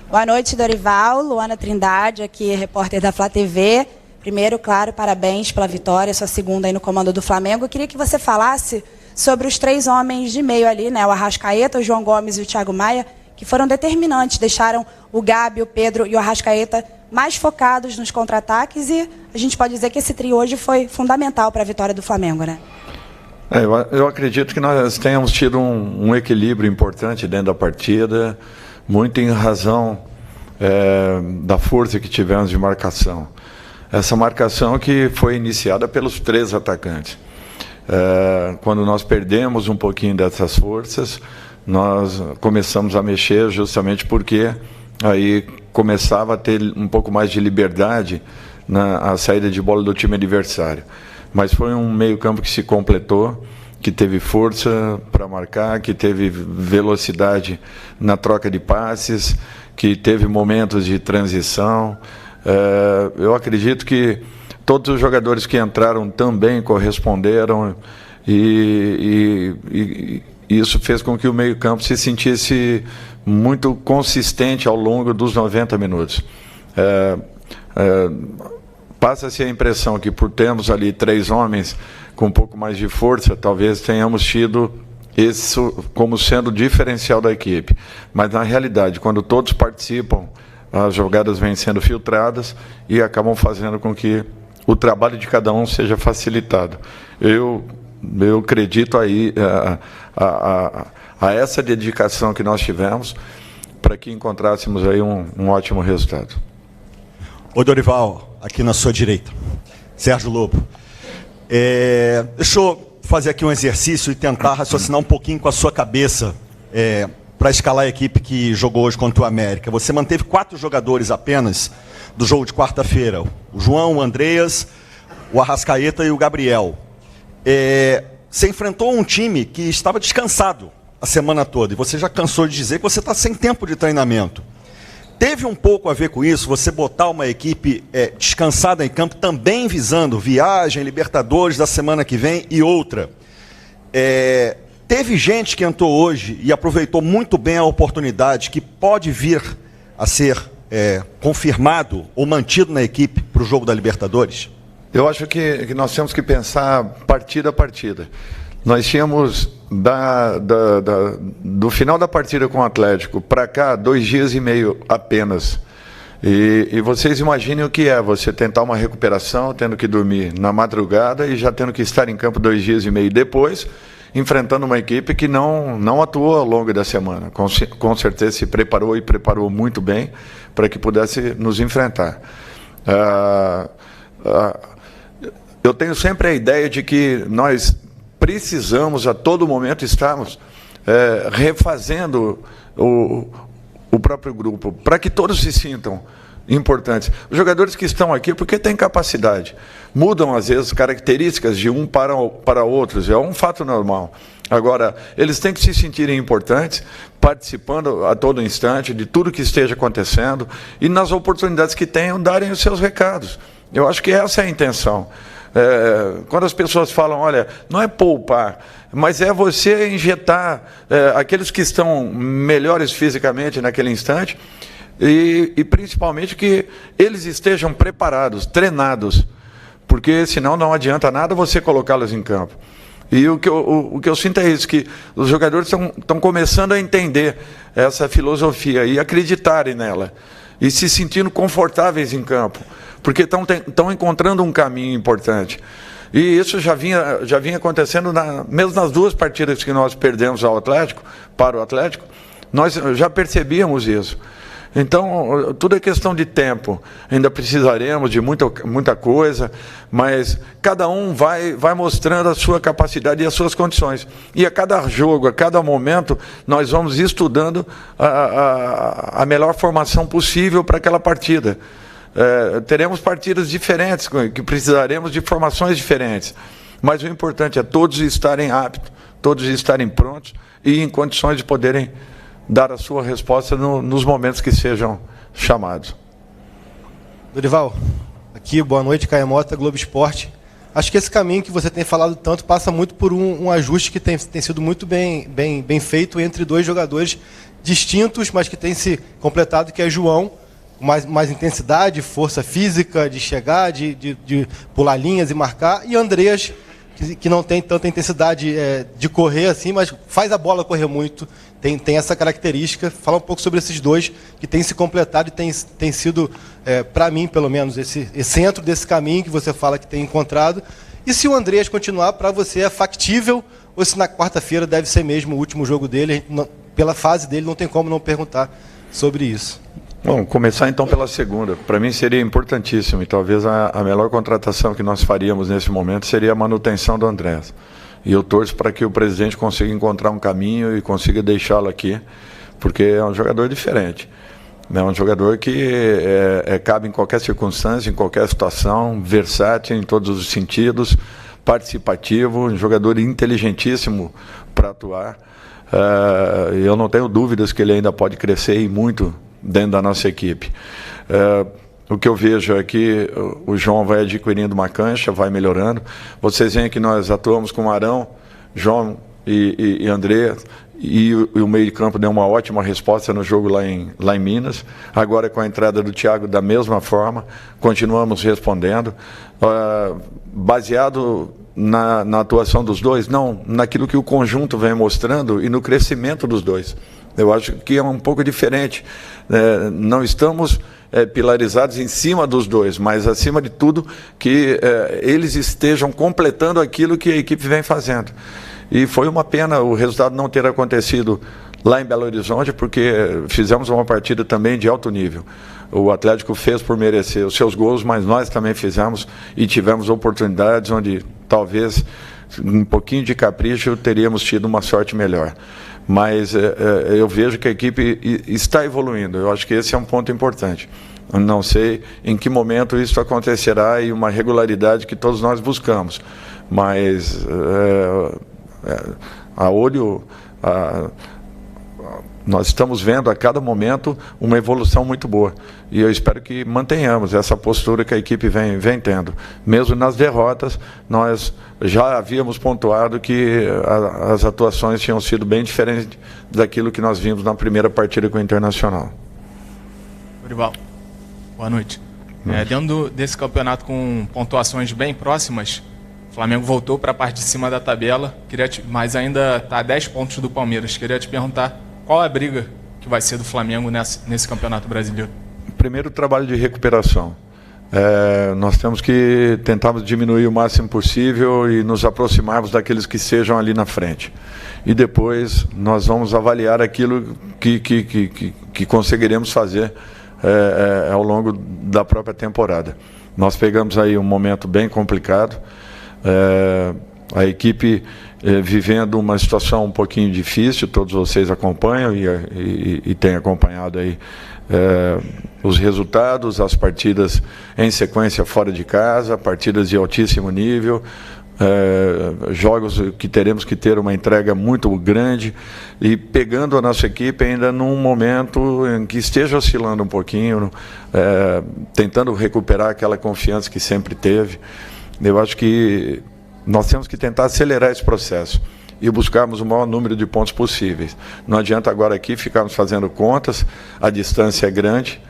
Boa noite, Dorival. Luana Trindade, aqui, repórter da Flá TV. Primeiro, claro, parabéns pela vitória, sua segunda aí no comando do Flamengo. Eu queria que você falasse sobre os 3 homens de meio ali, né? O Arrascaeta, o João Gomes e o Thiago Maia, que foram determinantes, deixaram o Gabi, o Pedro e o Arrascaeta mais focados nos contra-ataques, e a gente pode dizer que esse trio hoje foi fundamental para a vitória do Flamengo, né? Eu acredito que nós tenhamos tido um equilíbrio importante dentro da partida, muito em razão da força que tivemos de marcação. Essa marcação que foi iniciada pelos 3 atacantes. Quando nós perdemos um pouquinho dessas forças, nós começamos a mexer justamente porque aí começava a ter um pouco mais de liberdade na saída de bola do time adversário. Mas foi um meio-campo que se completou, que teve força para marcar, que teve velocidade na troca de passes, que teve momentos de transição. Eu acredito que todos os jogadores que entraram também corresponderam e isso fez com que o meio-campo se sentisse muito consistente ao longo dos 90 minutos. Passa-se a impressão que, por termos ali 3 homens com um pouco mais de força, talvez tenhamos tido isso como sendo o diferencial da equipe. Mas, na realidade, quando todos participam, as jogadas vêm sendo filtradas e acabam fazendo com que o trabalho de cada um seja facilitado. Eu acredito aí a essa dedicação que nós tivemos para que encontrássemos aí um ótimo resultado. Ô Dorival, aqui na sua direita, Sérgio Lobo. Deixa eu fazer aqui um exercício e tentar raciocinar um pouquinho com a sua cabeça para escalar a equipe que jogou hoje contra o América. Você manteve 4 jogadores apenas do jogo de quarta-feira. O João, o Andreas, o Arrascaeta e o Gabriel. Você enfrentou um time que estava descansado a semana toda, e você já cansou de dizer que você está sem tempo de treinamento. Teve um pouco a ver com isso, você botar uma equipe descansada em campo, também visando viagem, Libertadores da semana que vem e outra. Teve gente que entrou hoje e aproveitou muito bem a oportunidade, que pode vir a ser confirmado ou mantido na equipe para o jogo da Libertadores? Eu acho que nós temos que pensar partida a partida. Nós tínhamos, do final da partida com o Atlético para cá, 2 dias e meio apenas. E vocês imaginem o que é você tentar uma recuperação, tendo que dormir na madrugada e já tendo que estar em campo 2 dias e meio depois, enfrentando uma equipe que não atuou ao longo da semana. Com certeza se preparou e preparou muito bem para que pudesse nos enfrentar. Eu tenho sempre a ideia de que nós precisamos a todo momento estarmos refazendo o próprio grupo, para que todos se sintam importantes. Os jogadores que estão aqui, porque têm capacidade, mudam às vezes características de um para outros, é um fato normal. Agora, eles têm que se sentirem importantes, participando a todo instante de tudo que esteja acontecendo e nas oportunidades que tenham, darem os seus recados. Eu acho que essa é a intenção. Quando as pessoas falam, olha, não é poupar, mas é você injetar aqueles que estão melhores fisicamente naquele instante e principalmente que eles estejam preparados, treinados, porque senão não adianta nada você colocá-los em campo. E o que eu sinto é isso, que os jogadores estão começando a entender essa filosofia e acreditarem nela, e se sentindo confortáveis em campo, porque estão encontrando um caminho importante. E isso já vinha acontecendo, mesmo nas 2 partidas que nós perdemos para o Atlético, nós já percebíamos isso. Então, tudo é questão de tempo. Ainda precisaremos de muita coisa, mas cada um vai mostrando a sua capacidade e as suas condições. E a cada jogo, a cada momento, nós vamos estudando a melhor formação possível para aquela partida. Teremos partidas diferentes, que precisaremos de formações diferentes. Mas o importante é todos estarem aptos, todos estarem prontos e em condições de poderem dar a sua resposta nos momentos que sejam chamados. Dorival, aqui, boa noite, Caio Mota, Globo Esporte. Acho que esse caminho que você tem falado tanto passa muito por um ajuste que tem sido muito bem feito entre 2 jogadores distintos, mas que têm se completado, que é João, mais intensidade, força física, de chegar, de pular linhas e marcar, e Andreas, que não tem tanta intensidade de correr assim, mas faz a bola correr muito, tem essa característica. Fala um pouco sobre esses dois que têm se completado e tem sido, para mim, pelo menos, esse centro desse caminho que você fala que tem encontrado. E se o Andreas continuar, para você é factível, ou se na quarta-feira deve ser mesmo o último jogo dele? Pela fase dele, não tem como não perguntar sobre isso. Bom, começar então pela segunda. Para mim seria importantíssimo, e talvez a melhor contratação que nós faríamos nesse momento seria a manutenção do Andreas. E eu torço para que o presidente consiga encontrar um caminho e consiga deixá-lo aqui, porque é um jogador diferente. É um jogador que cabe em qualquer circunstância, em qualquer situação, versátil em todos os sentidos, participativo, um jogador inteligentíssimo para atuar. Eu não tenho dúvidas que ele ainda pode crescer e muito dentro da nossa equipe. O que eu vejo é que o João vai adquirindo uma cancha, vai melhorando. Vocês veem que nós atuamos com Arão, João e André, e o meio de campo deu uma ótima resposta no jogo lá em Minas. Agora, com a entrada do Thiago, da mesma forma, continuamos respondendo. Baseado na atuação dos dois? Não, naquilo que o conjunto vem mostrando e no crescimento dos dois. Eu acho que é um pouco diferente. Não estamos pilarizados em cima dos dois, mas acima de tudo que eles estejam completando aquilo que a equipe vem fazendo. E foi uma pena o resultado não ter acontecido lá em Belo Horizonte, porque fizemos uma partida também de alto nível. O Atlético fez por merecer os seus gols, mas nós também fizemos e tivemos oportunidades onde talvez um pouquinho de capricho teríamos tido uma sorte melhor. Mas eu vejo que a equipe está evoluindo. Eu acho que esse é um ponto importante. Eu não sei em que momento isso acontecerá e uma regularidade que todos nós buscamos. Mas a olho, nós estamos vendo a cada momento uma evolução muito boa. E eu espero que mantenhamos essa postura que a equipe vem tendo. Mesmo nas derrotas, nós já havíamos pontuado que as atuações tinham sido bem diferentes daquilo que nós vimos na primeira partida com o Internacional. Dorival, boa noite. Dentro desse campeonato com pontuações bem próximas, o Flamengo voltou para a parte de cima da tabela, mas ainda está a 10 pontos do Palmeiras. Queria te perguntar qual é a briga que vai ser do Flamengo nesse Campeonato Brasileiro? Primeiro, trabalho de recuperação. Nós temos que tentarmos diminuir o máximo possível e nos aproximarmos daqueles que estejam ali na frente. E depois nós vamos avaliar aquilo que conseguiremos fazer ao longo da própria temporada. Nós pegamos aí um momento bem complicado, a equipe vivendo uma situação um pouquinho difícil, todos vocês acompanham e têm acompanhado aí os resultados, as partidas em sequência fora de casa, partidas de altíssimo nível, jogos que teremos que ter uma entrega muito grande e pegando a nossa equipe ainda num momento em que esteja oscilando um pouquinho, tentando recuperar aquela confiança que sempre teve. Eu acho que nós temos que tentar acelerar esse processo e buscarmos o maior número de pontos possíveis. Não adianta agora aqui ficarmos fazendo contas, a distância é grande,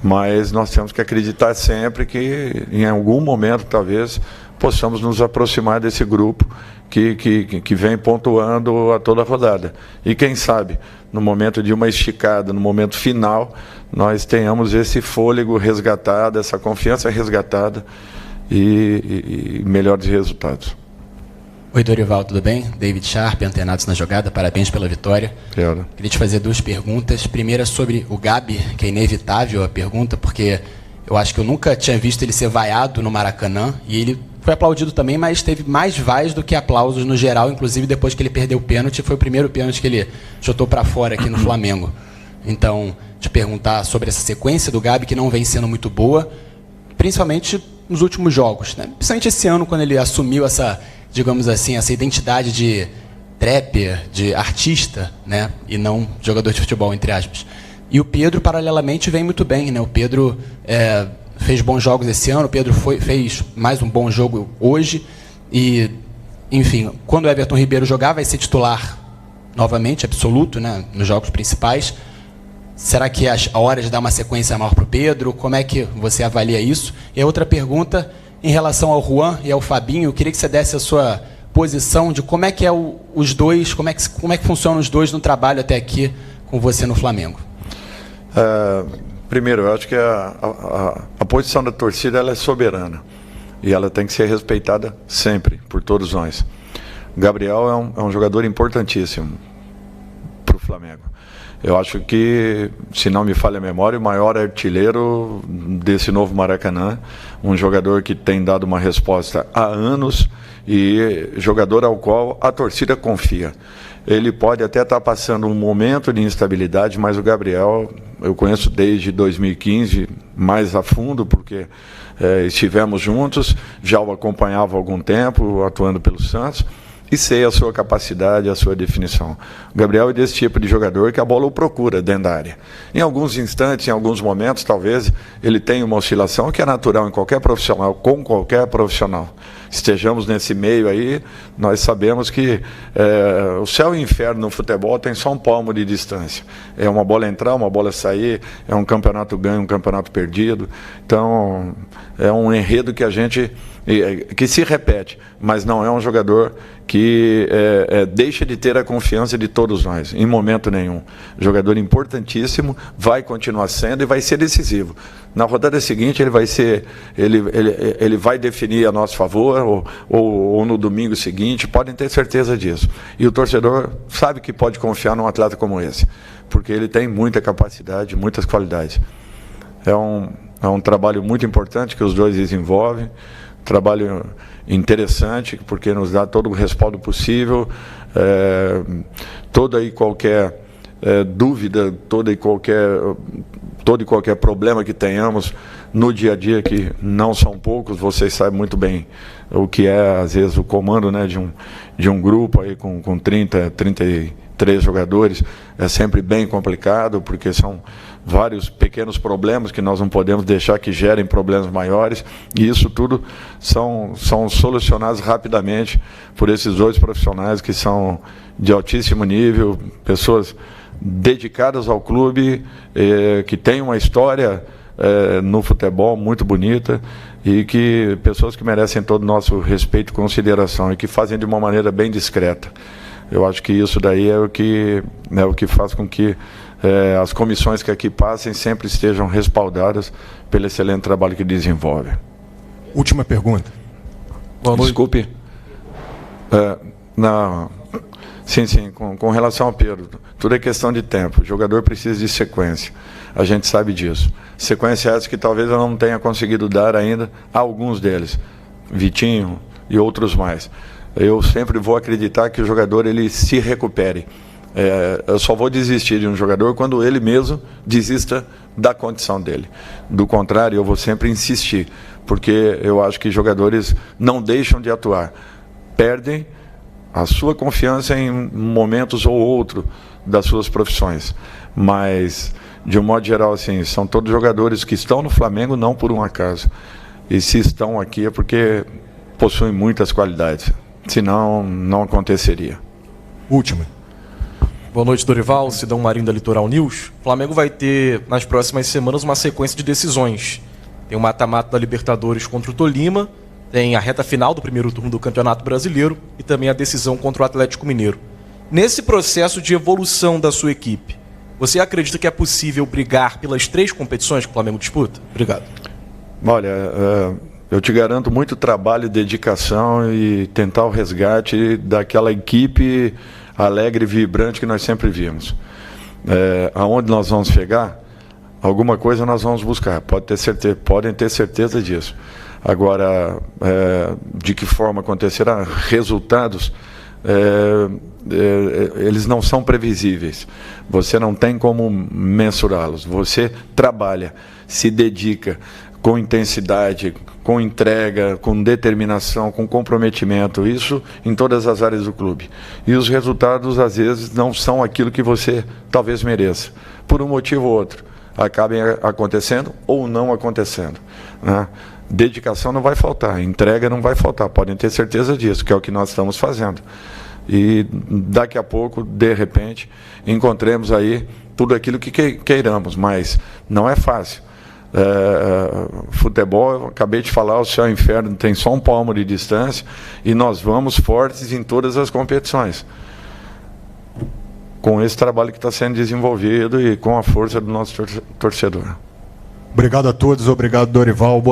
mas nós temos que acreditar sempre que em algum momento talvez possamos nos aproximar desse grupo que vem pontuando a toda a rodada. E quem sabe, no momento de uma esticada, no momento final, nós tenhamos esse fôlego resgatado, essa confiança resgatada, e melhores resultados. Oi, Dorival, tudo bem? David Sharp, Antenados na Jogada, parabéns pela vitória. Obrigado. Queria te fazer duas perguntas. Primeira sobre o Gabi, que é inevitável a pergunta, porque eu acho que eu nunca tinha visto ele ser vaiado no Maracanã, e ele foi aplaudido também, mas teve mais vaias do que aplausos no geral, inclusive depois que ele perdeu o pênalti, foi o primeiro pênalti que ele chutou para fora aqui no Flamengo. Então, te perguntar sobre essa sequência do Gabi, que não vem sendo muito boa, principalmente nos últimos jogos, né? Principalmente esse ano, quando ele assumiu essa, digamos assim, essa identidade de trapper, de artista, né? E não jogador de futebol, entre aspas. E o Pedro, paralelamente, vem muito bem, né? O Pedro fez bons jogos esse ano, o Pedro fez mais um bom jogo hoje. E, enfim, quando o Everton Ribeiro jogar, vai ser titular novamente, absoluto, né, nos jogos principais. Será que é a hora de dar uma sequência maior para o Pedro? Como é que você avalia isso? E a outra pergunta, em relação ao Juan e ao Fabinho, eu queria que você desse a sua posição de como é que é os dois, como é que funcionam os dois no trabalho até aqui com você no Flamengo. Primeiro, eu acho que a posição da torcida ela é soberana e ela tem que ser respeitada sempre por todos nós. O Gabriel é um jogador importantíssimo para o Flamengo. Eu acho que, se não me falha a memória, o maior artilheiro desse novo Maracanã, um jogador que tem dado uma resposta há anos e jogador ao qual a torcida confia. Ele pode até estar passando um momento de instabilidade, mas o Gabriel eu conheço desde 2015 mais a fundo, porque estivemos juntos, já o acompanhava há algum tempo, atuando pelo Santos, e sei a sua capacidade, a sua definição. O Gabriel é desse tipo de jogador que a bola o procura dentro da área. Em alguns instantes, em alguns momentos, talvez ele tenha uma oscilação que é natural em qualquer profissional, com qualquer profissional. Estejamos nesse meio aí, nós sabemos que o céu e o inferno no futebol tem só um palmo de distância. É uma bola entrar, uma bola sair, é um campeonato ganho, um campeonato perdido. Então, é um enredo que a gente que se repete, mas não é um jogador que deixa de ter a confiança de todos nós, em momento nenhum. Jogador importantíssimo, vai continuar sendo e vai ser decisivo. Na rodada seguinte ele vai definir a nosso favor, ou no domingo seguinte, podem ter certeza disso. E o torcedor sabe que pode confiar num atleta como esse, porque ele tem muita capacidade, muitas qualidades. É um trabalho muito importante que os dois desenvolvem, trabalho interessante, porque nos dá todo o respaldo possível, toda e qualquer dúvida, todo e qualquer problema que tenhamos no dia a dia, que não são poucos, vocês sabem muito bem o que é, às vezes, o comando, né, de um grupo aí com 30, 33 jogadores, é sempre bem complicado, porque são vários pequenos problemas que nós não podemos deixar que gerem problemas maiores, e isso tudo são solucionados rapidamente por esses dois profissionais que são de altíssimo nível, pessoas dedicadas ao clube, que têm uma história no futebol muito bonita, e que pessoas que merecem todo o nosso respeito e consideração, e que fazem de uma maneira bem discreta. Eu acho que isso daí é o que faz com que as comissões que aqui passem sempre estejam respaldadas pelo excelente trabalho que desenvolvem. Última pergunta. Desculpe. Sim, com relação ao Pedro, tudo é questão de tempo. O jogador precisa de sequência. A gente sabe disso. Sequência essa que talvez eu não tenha conseguido dar ainda a alguns deles. Vitinho e outros mais. Eu sempre vou acreditar que o jogador ele se recupere. Eu só vou desistir de um jogador quando ele mesmo desista da condição dele. Do contrário, eu vou sempre insistir, porque eu acho que jogadores não deixam de atuar, perdem a sua confiança em momentos ou outro das suas profissões, mas de um modo geral, assim, são todos jogadores que estão no Flamengo não por um acaso, e se estão aqui é porque possuem muitas qualidades, senão não aconteceria. Última. Boa noite, Dorival, Sidão Marinho da Litoral News. O Flamengo vai ter, nas próximas semanas, uma sequência de decisões. Tem o mata-mata da Libertadores contra o Tolima, tem a reta final do primeiro turno do Campeonato Brasileiro e também a decisão contra o Atlético Mineiro. Nesse processo de evolução da sua equipe, você acredita que é possível brigar pelas 3 competições que o Flamengo disputa? Obrigado. Olha, eu te garanto muito trabalho, dedicação e tentar o resgate daquela equipe alegre e vibrante que nós sempre vimos. Aonde nós vamos chegar, alguma coisa nós vamos buscar, podem ter certeza disso. Agora, de que forma acontecerá? Resultados, eles não são previsíveis. Você não tem como mensurá-los. Você trabalha, se dedica com intensidade, com entrega, com determinação, com comprometimento, isso em todas as áreas do clube. E os resultados, às vezes, não são aquilo que você talvez mereça, por um motivo ou outro. Acabem acontecendo ou não acontecendo, né? Dedicação não vai faltar, entrega não vai faltar, podem ter certeza disso, que é o que nós estamos fazendo. e daqui a pouco, de repente, encontremos aí tudo aquilo que queiramos, mas não é fácil. Futebol, eu acabei de falar, o céu e o inferno tem só um palmo de distância e nós vamos fortes em todas as competições, com esse trabalho que está sendo desenvolvido e com a força do nosso torcedor. Obrigado a todos, obrigado, Dorival.